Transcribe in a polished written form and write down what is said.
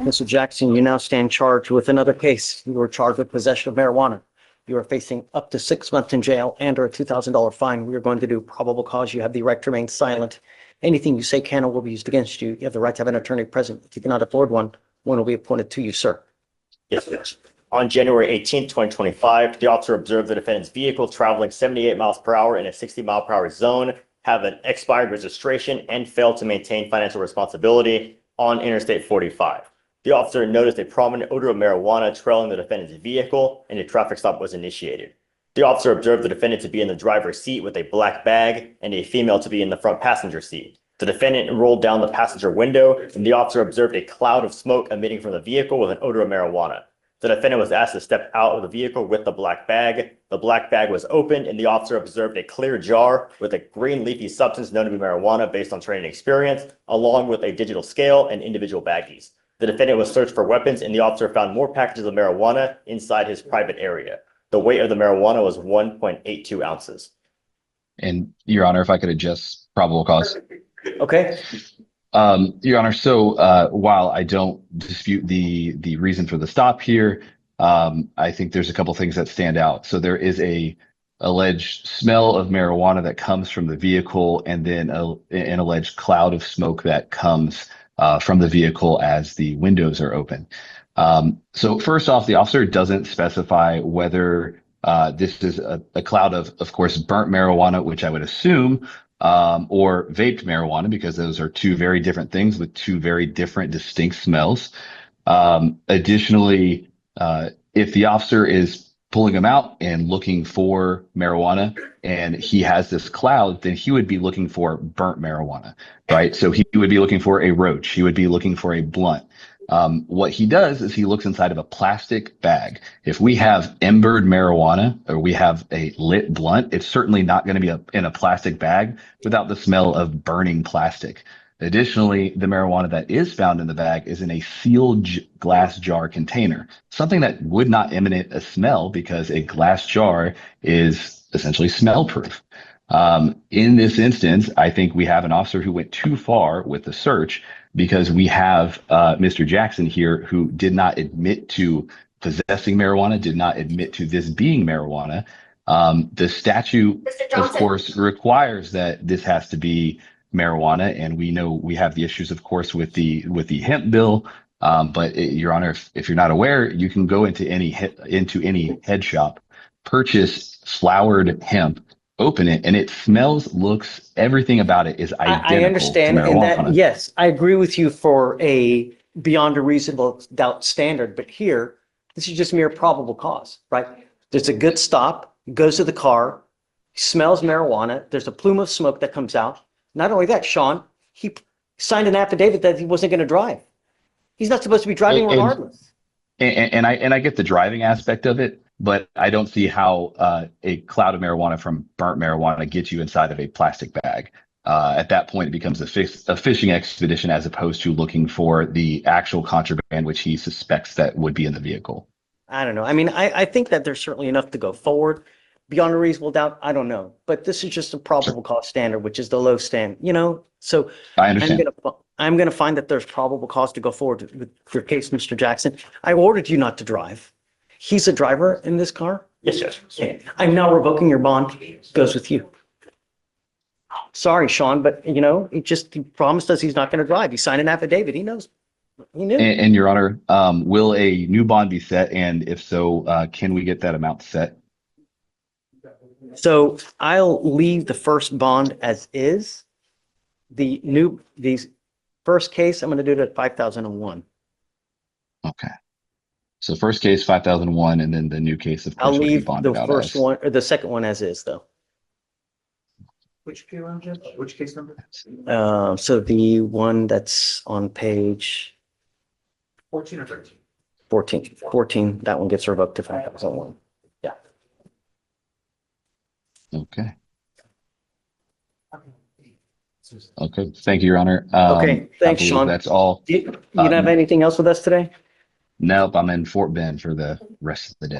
Mr. Jackson, you now stand charged with another case. You were charged with possession of marijuana. You are facing up to 6 months in jail and or a $2,000 fine. We are going to do probable cause. You have the right to remain silent. Anything you say can or will be used against you. You have the right to have an attorney present. If you cannot afford one will be appointed to you, sir. Yes. On January 18, 2025, the officer observed the defendant's vehicle traveling 78 miles per hour in a 60 mile per hour zone, have an expired registration, and failed to maintain financial responsibility on Interstate 45. The officer noticed a prominent odor of marijuana trailing the defendant's vehicle, and a traffic stop was initiated. The officer observed the defendant to be in the driver's seat with a black bag and a female to be in the front passenger seat. The defendant rolled down the passenger window, and the officer observed a cloud of smoke emitting from the vehicle with an odor of marijuana. The defendant was asked to step out of the vehicle with the black bag. The black bag was opened, and the officer observed a clear jar with a green leafy substance known to be marijuana based on training experience, along with a digital scale and individual baggies. The defendant was searched for weapons, and the officer found more packages of marijuana inside his private area. The weight of the marijuana was 1.82 ounces. And Your Honor, if I could adjust probable cause. Okay. Your Honor, so while I don't dispute the reason for the stop here, I think there's a couple things that stand out. So there is a alleged smell of marijuana that comes from the vehicle, and then an alleged cloud of smoke that comes from the vehicle as the windows are open. So first off, the officer doesn't specify whether this is a cloud of course, burnt marijuana, which I would assume, or vaped marijuana, because those are two very different things with two very different distinct smells. Additionally, if the officer is pulling them out and looking for marijuana and he has this cloud, then he would be looking for burnt marijuana, right? So he would be looking for a roach. He would be looking for a blunt. What he does is he looks inside of a plastic bag. If we have embered marijuana or we have a lit blunt, it's certainly not going to be in a plastic bag without the smell of burning plastic. Additionally, the marijuana that is found in the bag is in a sealed glass jar container, something that would not emanate a smell because a glass jar is essentially smell proof. In this instance, I think we have an officer who went too far with the search, because we have Mr. Jackson here who did not admit to possessing marijuana, did not admit to this being marijuana. The statute, of course, requires that this has to be marijuana, and we know we have the issues, of course, with the hemp bill. But Your Honor, if you're not aware, you can go into any head shop, purchase flowered hemp, open it, and it smells, looks, everything about it is identical. I understand, to marijuana. and that, yes, I agree with you for a beyond a reasonable doubt standard, but here, this is just mere probable cause, right? There's a good stop, goes to the car, smells marijuana, there's a plume of smoke that comes out. Not only that, Sean, he signed an affidavit that he wasn't going to drive. He's not supposed to be driving regardless. And I get the driving aspect of it, but I don't see how a cloud of marijuana from burnt marijuana gets you inside of a plastic bag. At that point, it becomes a fishing expedition as opposed to looking for the actual contraband, which he suspects that would be in the vehicle. I don't know. I mean, I think that there's certainly enough to go forward. Beyond a reasonable doubt, I don't know. But this is just a probable cause standard, which is the low stand, So I understand. I'm going to find that there's probable cause to go forward with your case, Mr. Jackson. I ordered you not to drive. He's a driver in this car? Yes, Judge. Okay. I'm now revoking your bond. Goes with you. Sorry, Sean, but he promised us he's not going to drive. He signed an affidavit. He knows. He knew. And Your Honor, will a new bond be set? And if so, can we get that amount set? So I'll leave the first bond as is. The first case, I'm going to do it at 5,001. Okay. So first case 5,001, and then the new case, of course, I'll would be leave bonded the out first as. one or the second one as is, though. Which case number? So the one that's on page 14 or 13? 14. 14. That one gets revoked to 5,001. Yeah. Okay. Okay. Thank you, Your Honor. Okay. Thanks, Sean. That's all. You don't have anything else with us today? Nope. I'm in Fort Bend for the rest of the day.